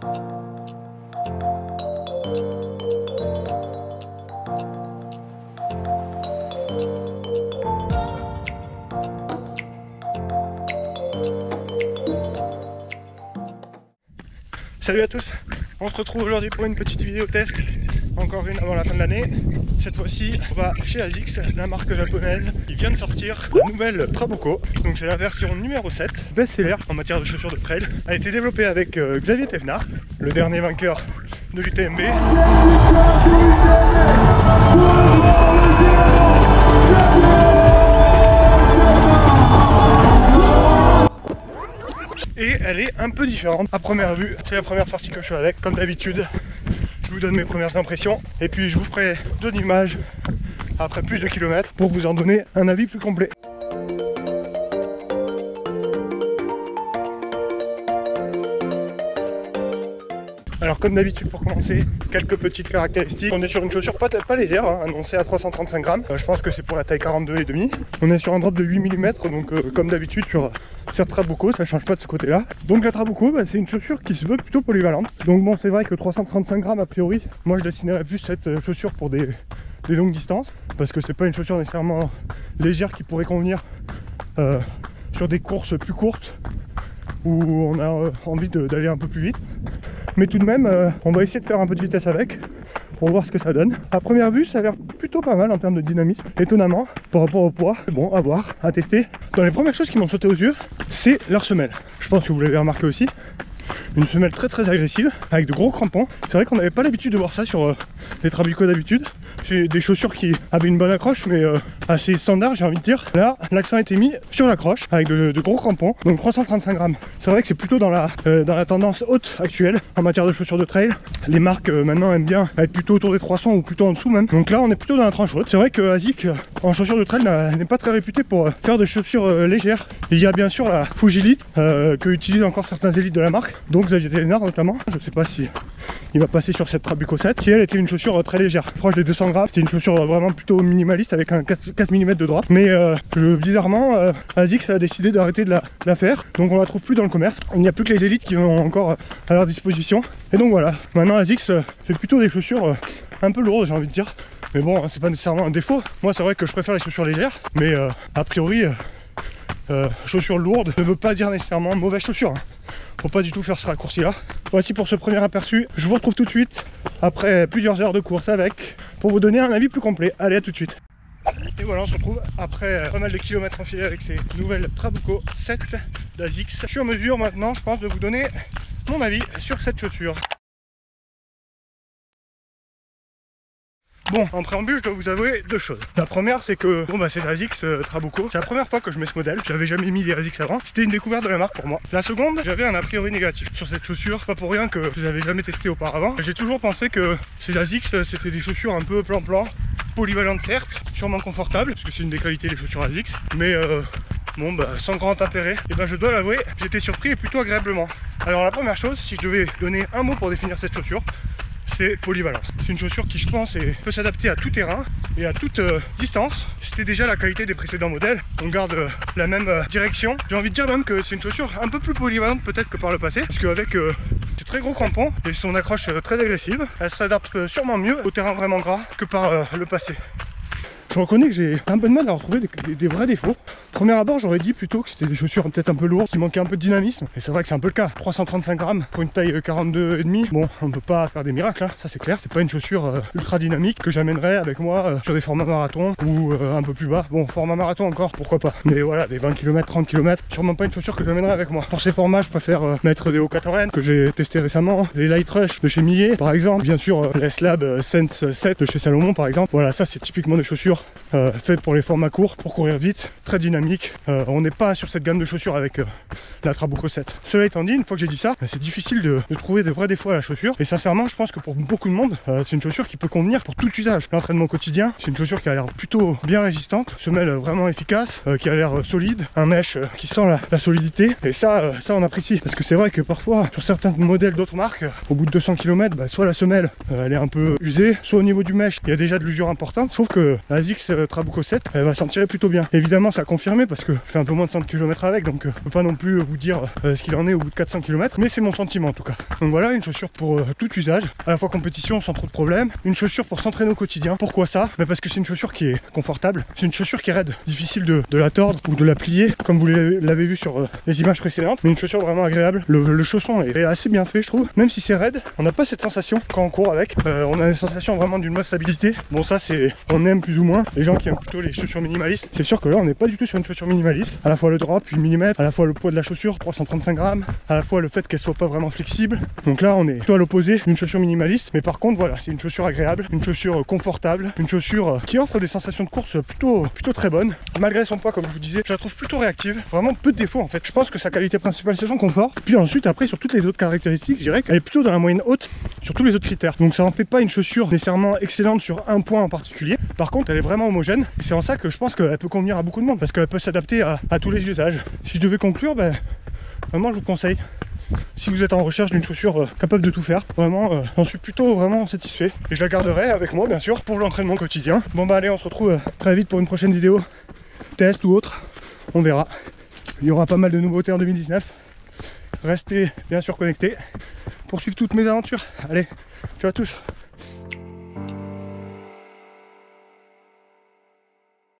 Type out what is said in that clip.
Salut à tous, on se retrouve aujourd'hui pour une petite vidéo test, encore une avant la fin de l'année. Cette fois-ci, on va chez ASICS, la marque japonaise qui vient de sortir la nouvelle Trabuco. Donc c'est la version numéro 7, best-seller en matière de chaussures de trail. A été développée avec Xavier Thévenard, le dernier vainqueur de l'UTMB. Et elle est un peu différente à première vue. C'est la première sortie que je fais avec, comme d'habitude. Je vous donne mes premières impressions et puis je vous ferai d'autres images après plus de kilomètres pour vous en donner un avis plus complet. Alors comme d'habitude, pour commencer, quelques petites caractéristiques. On est sur une chaussure pas légère, hein, annoncée à 335 grammes. Je pense que c'est pour la taille 42,5. On est sur un drop de 8 mm, donc comme d'habitude sur cette Trabuco, ça change pas de ce côté-là. Donc la Trabuco, c'est une chaussure qui se veut plutôt polyvalente. Donc bon, c'est vrai que 335 grammes a priori, moi je destinerais plus cette chaussure pour des longues distances, parce que c'est pas une chaussure nécessairement légère qui pourrait convenir sur des courses plus courtes où on a envie d'aller un peu plus vite. Mais tout de même, on va essayer de faire un peu de vitesse avec pour voir ce que ça donne. À première vue, ça a l'air plutôt pas mal en termes de dynamisme, étonnamment par rapport au poids. Bon, à voir, à tester. Dans les premières choses qui m'ont sauté aux yeux, c'est leur semelle. Je pense que vous l'avez remarqué aussi. Une semelle très agressive avec de gros crampons. C'est vrai qu'on n'avait pas l'habitude de voir ça sur les Trabuco d'habitude. C'est des chaussures qui avaient une bonne accroche, mais assez standard, j'ai envie de dire. Là, l'accent a été mis sur l'accroche avec de gros crampons, donc 335 grammes. C'est vrai que c'est plutôt dans la tendance haute actuelle en matière de chaussures de trail. Les marques maintenant aiment bien être plutôt autour des 300 ou plutôt en dessous même. Donc là, on est plutôt dans la tranche haute. C'est vrai que ASICS en chaussures de trail n'est pas très réputé pour faire des chaussures légères. Il y a bien sûr la Fujilite que utilisent encore certains élites de la marque, donc Xavier Thévenard notamment. Je sais pas si il va passer sur cette Trabuco 7 qui elle était une chaussure très légère, proche des 200 grammes. C'était une chaussure vraiment plutôt minimaliste avec un 4 mm de drop, mais bizarrement ASICS a décidé d'arrêter de la faire, donc on la trouve plus dans le commerce. Il n'y a plus que les élites qui ont encore à leur disposition, et donc voilà, maintenant ASICS fait plutôt des chaussures un peu lourdes, j'ai envie de dire, mais bon, c'est pas nécessairement un défaut. Moi c'est vrai que je préfère les chaussures légères, mais a priori chaussures lourdes ne veut pas dire nécessairement mauvaise chaussure, hein. Faut pas du tout faire ce raccourci là. Voici pour ce premier aperçu. Je vous retrouve tout de suite après plusieurs heures de course avec, pour vous donner un avis plus complet. Allez, à tout de suite. Et voilà, on se retrouve après pas mal de kilomètres enfilés avec ces nouvelles Trabuco 7 d'ASICS. Je suis en mesure maintenant, je pense, de vous donner mon avis sur cette chaussure. Bon, en préambule, je dois vous avouer deux choses. La première, c'est que bon, c'est l'ASICS Trabuco. C'est la première fois que je mets ce modèle. J'avais jamais mis des ASICS avant. C'était une découverte de la marque pour moi. La seconde, j'avais un a priori négatif sur cette chaussure. Pas pour rien que je n'avais jamais testé auparavant. J'ai toujours pensé que ces ASICS, c'était des chaussures un peu plan-plan, polyvalentes certes, sûrement confortables, parce que c'est une des qualités des chaussures ASICS, mais bon, sans grand intérêt. Et je dois l'avouer, j'étais surpris et plutôt agréablement. Alors la première chose, si je devais donner un mot pour définir cette chaussure, c'est polyvalence. C'est une chaussure qui, je pense, peut s'adapter à tout terrain et à toute distance. C'était déjà la qualité des précédents modèles. On garde la même direction. J'ai envie de dire même que c'est une chaussure un peu plus polyvalente peut-être que par le passé, parce qu'avec ces très gros crampons et son accroche très agressive, elle s'adapte sûrement mieux au terrain vraiment gras que par le passé. Je reconnais que j'ai un peu de mal à retrouver des vrais défauts. Premier abord, j'aurais dit plutôt que c'était des chaussures peut-être un peu lourdes, qui manquaient un peu de dynamisme. Et c'est vrai que c'est un peu le cas. 335 grammes pour une taille 42,5. Bon, on ne peut pas faire des miracles, hein, ça c'est clair. C'est pas une chaussure ultra dynamique que j'amènerais avec moi sur des formats marathon ou un peu plus bas. Bon, format marathon encore, pourquoi pas. Mais voilà, des 20 km, 30 km, sûrement pas une chaussure que j'amènerais avec moi. Pour ces formats, je préfère mettre des Ocatorn que j'ai testé récemment, les Light Rush de chez Millet par exemple. Bien sûr, les Slab Sense 7 de chez Salomon par exemple. Voilà, ça c'est typiquement des chaussures faites pour les formats courts, pour courir vite, très dynamique. On n'est pas sur cette gamme de chaussures avec la Trabuco 7. Cela étant dit, une fois que j'ai dit ça, c'est difficile de trouver de vrais défauts à la chaussure. Et sincèrement, je pense que pour beaucoup de monde, c'est une chaussure qui peut convenir pour tout usage. L'entraînement quotidien, c'est une chaussure qui a l'air plutôt bien résistante, semelle vraiment efficace, qui a l'air solide, un mesh qui sent la solidité. Et ça on apprécie. Parce que c'est vrai que parfois, sur certains modèles d'autres marques, au bout de 200 km, soit la semelle elle est un peu usée, soit au niveau du mesh, il y a déjà de l'usure importante. Sauf que la Asics Trabuco 7, elle va s'en tirer plutôt bien. Évidemment ça a confirmé parce que je fais un peu moins de 100 km avec, donc je peux pas non plus vous dire ce qu'il en est au bout de 400 km, mais c'est mon sentiment en tout cas. Donc voilà, une chaussure pour tout usage, à la fois compétition sans trop de problèmes, une chaussure pour s'entraîner au quotidien. Pourquoi ça? Parce que c'est une chaussure qui est confortable, c'est une chaussure qui est raide, difficile de la tordre ou de la plier comme vous l'avez vu sur les images précédentes, mais une chaussure vraiment agréable. Le chausson est assez bien fait je trouve, même si c'est raide, on n'a pas cette sensation quand on court avec, on a une sensation vraiment d'une bonne stabilité. Bon ça c'est, on aime plus ou moins, les gens qui aiment plutôt les chaussures minimalistes, c'est sûr que là on n'est pas du tout sur une chaussure minimaliste, à la fois le drop, 8 mm, à la fois le poids de la chaussure, 335 grammes, à la fois le fait qu'elle soit pas vraiment flexible, donc là on est plutôt à l'opposé d'une chaussure minimaliste, mais par contre voilà, c'est une chaussure agréable, une chaussure confortable, une chaussure qui offre des sensations de course plutôt très bonnes, malgré son poids comme je vous disais, je la trouve plutôt réactive, vraiment peu de défauts en fait. Je pense que sa qualité principale c'est son confort, puis ensuite après sur toutes les autres caractéristiques, je dirais qu'elle est plutôt dans la moyenne haute sur tous les autres critères, donc ça en fait pas une chaussure nécessairement excellente sur un point en particulier. Par contre elle est vraiment homogène, c'est en ça que je pense qu'elle peut convenir à beaucoup de monde, parce qu'elle peut s'adapter à tous les usages. Si je devais conclure, vraiment je vous conseille, si vous êtes en recherche d'une chaussure capable de tout faire, vraiment j'en suis plutôt vraiment satisfait, et je la garderai avec moi bien sûr pour l'entraînement quotidien. Bon allez, on se retrouve très vite pour une prochaine vidéo test ou autre, on verra. Il y aura pas mal de nouveautés en 2019, restez bien sûr connectés pour suivre toutes mes aventures. Allez, ciao à tous.